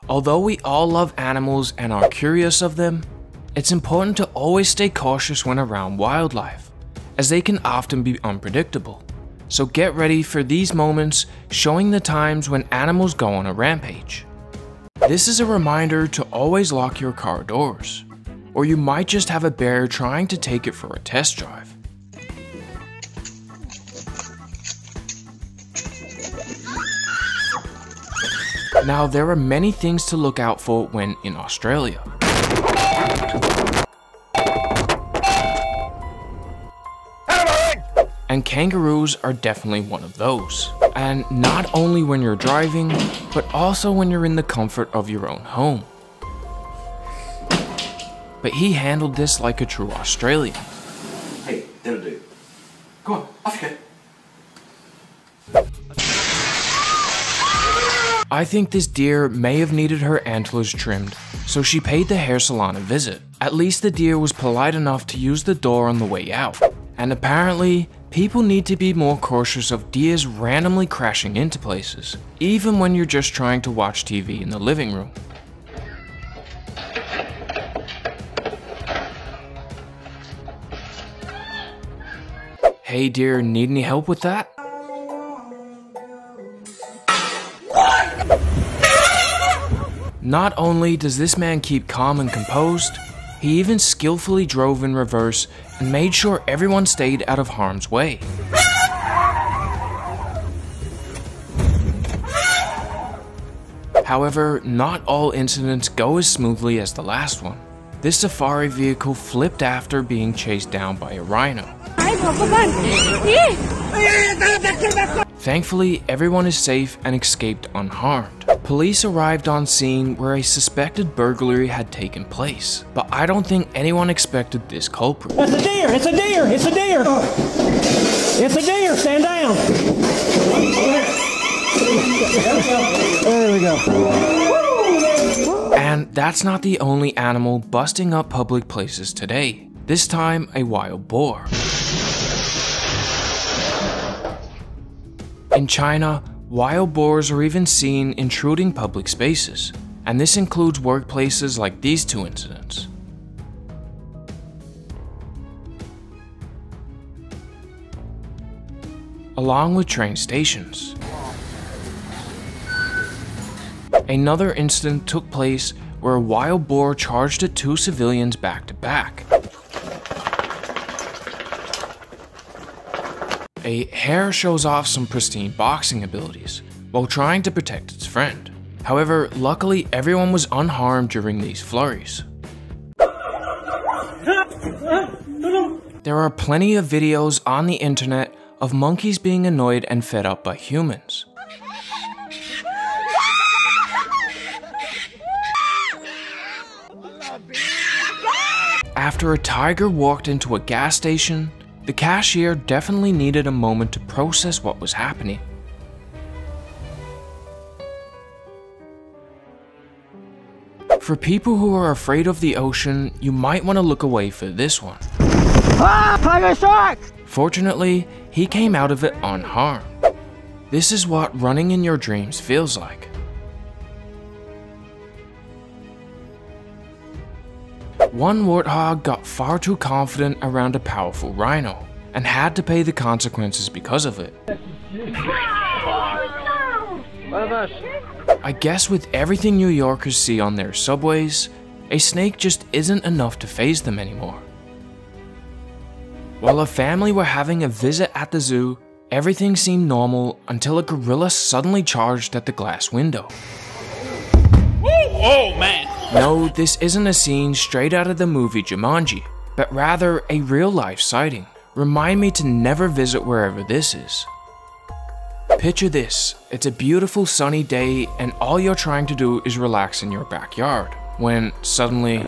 Although we all love animals and are curious of them, it's important to always stay cautious when around wildlife, as they can often be unpredictable. So get ready for these moments showing the times when animals go on a rampage. This is a reminder to always lock your car doors, or you might just have a bear trying to take it for a test drive. Now, there are many things to look out for when in Australia. And kangaroos are definitely one of those. And not only when you're driving, but also when you're in the comfort of your own home. But he handled this like a true Australian. Hey, that'll do. Go on, off you go. I think this deer may have needed her antlers trimmed, so she paid the hair salon a visit. At least the deer was polite enough to use the door on the way out. And apparently, people need to be more cautious of deers randomly crashing into places, even when you're just trying to watch TV in the living room. Hey dear, need any help with that? Not only does this man keep calm and composed, he even skillfully drove in reverse and made sure everyone stayed out of harm's way. However, not all incidents go as smoothly as the last one. This safari vehicle flipped after being chased down by a rhino. Thankfully, everyone is safe and escaped unharmed. Police arrived on scene where a suspected burglary had taken place, but I don't think anyone expected this culprit. That's a deer! It's a deer! It's a deer! It's a deer! Stand down! There we go. And that's not the only animal busting up public places today. This time, a wild boar. In China, wild boars are even seen intruding public spaces, and this includes workplaces like these two incidents. Along with train stations. Another incident took place where a wild boar charged at two civilians back to back. A hare shows off some pristine boxing abilities while trying to protect its friend. However, luckily everyone was unharmed during these flurries. There are plenty of videos on the internet of monkeys being annoyed and fed up by humans. After a tiger walked into a gas station, the cashier definitely needed a moment to process what was happening. For people who are afraid of the ocean, you might want to look away for this one. Ah! Tiger shark! Fortunately, he came out of it unharmed. This is what running in your dreams feels like. One warthog got far too confident around a powerful rhino and had to pay the consequences because of it. I guess with everything New Yorkers see on their subways, a snake just isn't enough to faze them anymore. While a family were having a visit at the zoo, everything seemed normal until a gorilla suddenly charged at the glass window. Oh man! No, this isn't a scene straight out of the movie Jumanji, but rather a real-life sighting. Remind me to never visit wherever this is. Picture this, it's a beautiful sunny day and all you're trying to do is relax in your backyard, when suddenly...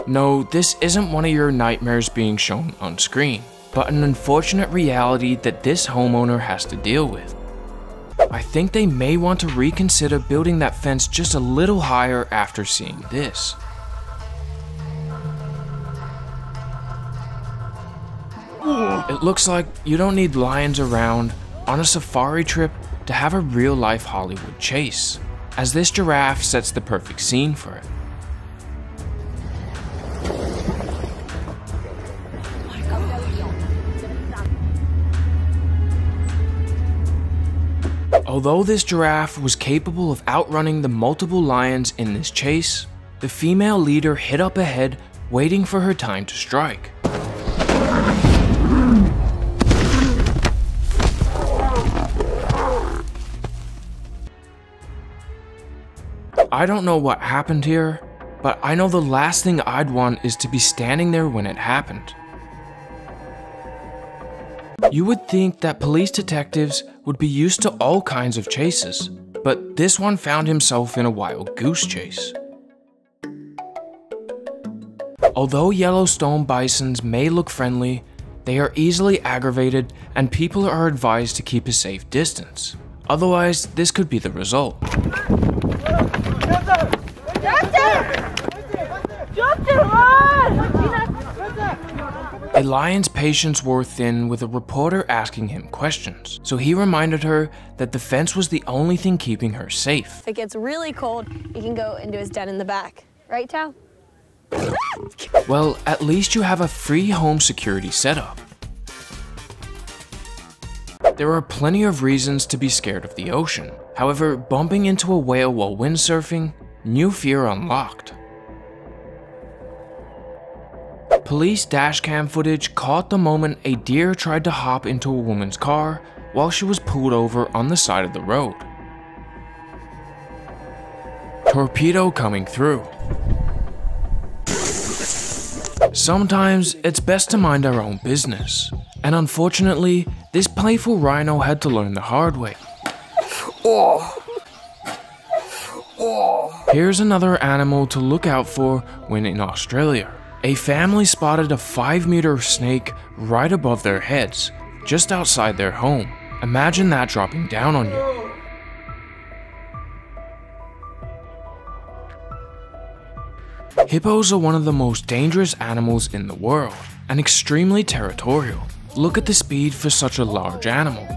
No, this isn't one of your nightmares being shown on screen, but an unfortunate reality that this homeowner has to deal with. I think they may want to reconsider building that fence just a little higher after seeing this. It looks like you don't need lions around on a safari trip to have a real-life Hollywood chase, as this giraffe sets the perfect scene for it. Although this giraffe was capable of outrunning the multiple lions in this chase, the female leader hid up ahead, waiting for her time to strike. I don't know what happened here, but I know the last thing I'd want is to be standing there when it happened. You would think that police detectives would be used to all kinds of chases, but this one found himself in a wild goose chase. Although Yellowstone bisons may look friendly, they are easily aggravated and people are advised to keep a safe distance. Otherwise, this could be the result. A lion's patience wore thin with a reporter asking him questions, so he reminded her that the fence was the only thing keeping her safe. If it gets really cold, he can go into his den in the back. Right, Tal? Well, at least you have a free home security setup. There are plenty of reasons to be scared of the ocean. However, bumping into a whale while windsurfing, new fear unlocked. Police dashcam footage caught the moment a deer tried to hop into a woman's car while she was pulled over on the side of the road. Torpedo coming through. Sometimes it's best to mind our own business, and unfortunately, this playful rhino had to learn the hard way. Here's another animal to look out for when in Australia. A family spotted a 5-meter snake right above their heads, just outside their home. Imagine that dropping down on you. Hippos are one of the most dangerous animals in the world, and extremely territorial. Look at the speed for such a large animal.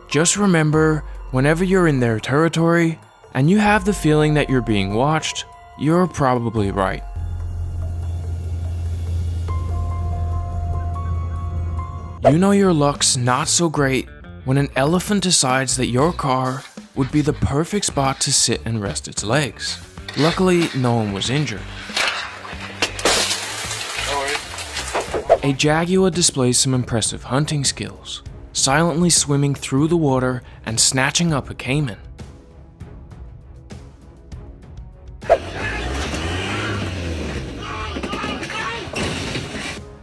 Just remember, whenever you're in their territory, and you have the feeling that you're being watched, you're probably right. You know your luck's not so great when an elephant decides that your car would be the perfect spot to sit and rest its legs. Luckily, no one was injured. A jaguar displays some impressive hunting skills, silently swimming through the water and snatching up a caiman.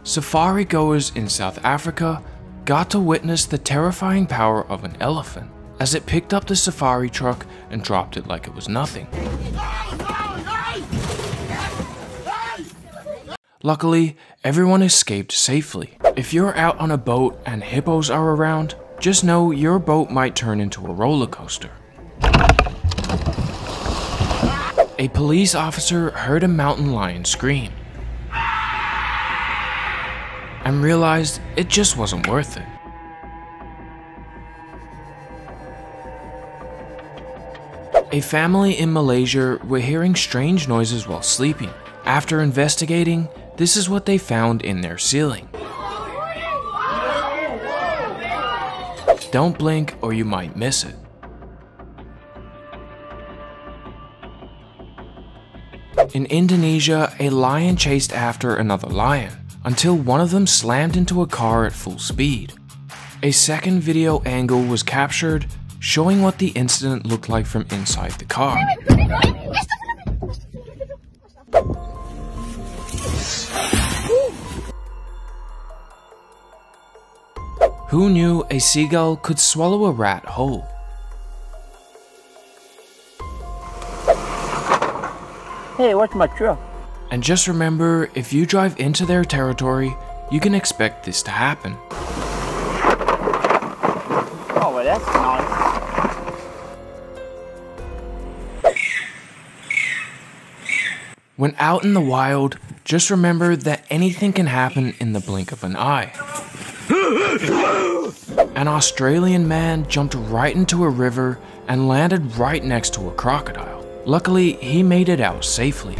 Safari goers in South Africa got to witness the terrifying power of an elephant as it picked up the safari truck and dropped it like it was nothing. Luckily, everyone escaped safely. If you're out on a boat and hippos are around, just know your boat might turn into a roller coaster. A police officer heard a mountain lion scream and realized it just wasn't worth it. A family in Malaysia were hearing strange noises while sleeping. After investigating, this is what they found in their ceiling. Don't blink or you might miss it. In Indonesia, a lion chased after another lion until one of them slammed into a car at full speed. A second video angle was captured, showing what the incident looked like from inside the car. Who knew a seagull could swallow a rat whole? Hey, what's my truck? And just remember, if you drive into their territory, you can expect this to happen. Oh, well, that's nice. When out in the wild, Just remember that anything can happen in the blink of an eye. An Australian man jumped right into a river and landed right next to a crocodile. Luckily, he made it out safely.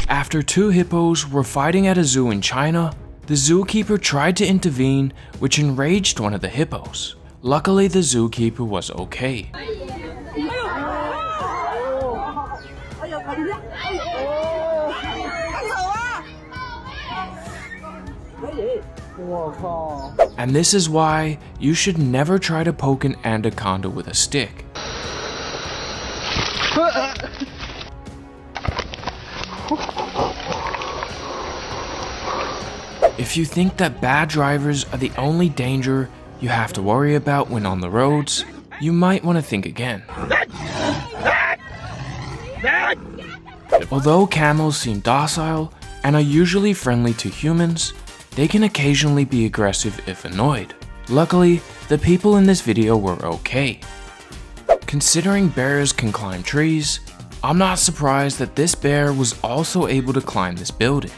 After two hippos were fighting at a zoo in China, the zookeeper tried to intervene, which enraged one of the hippos. Luckily, the zookeeper was okay. And this is why you should never try to poke an anaconda with a stick. If you think that bad drivers are the only danger you have to worry about when on the roads, you might want to think again. Although camels seem docile and are usually friendly to humans, they can occasionally be aggressive if annoyed. Luckily, the people in this video were okay. Considering bears can climb trees, I'm not surprised that this bear was also able to climb this building.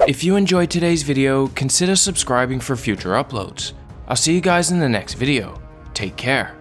If you enjoyed today's video, consider subscribing for future uploads. I'll see you guys in the next video. Take care.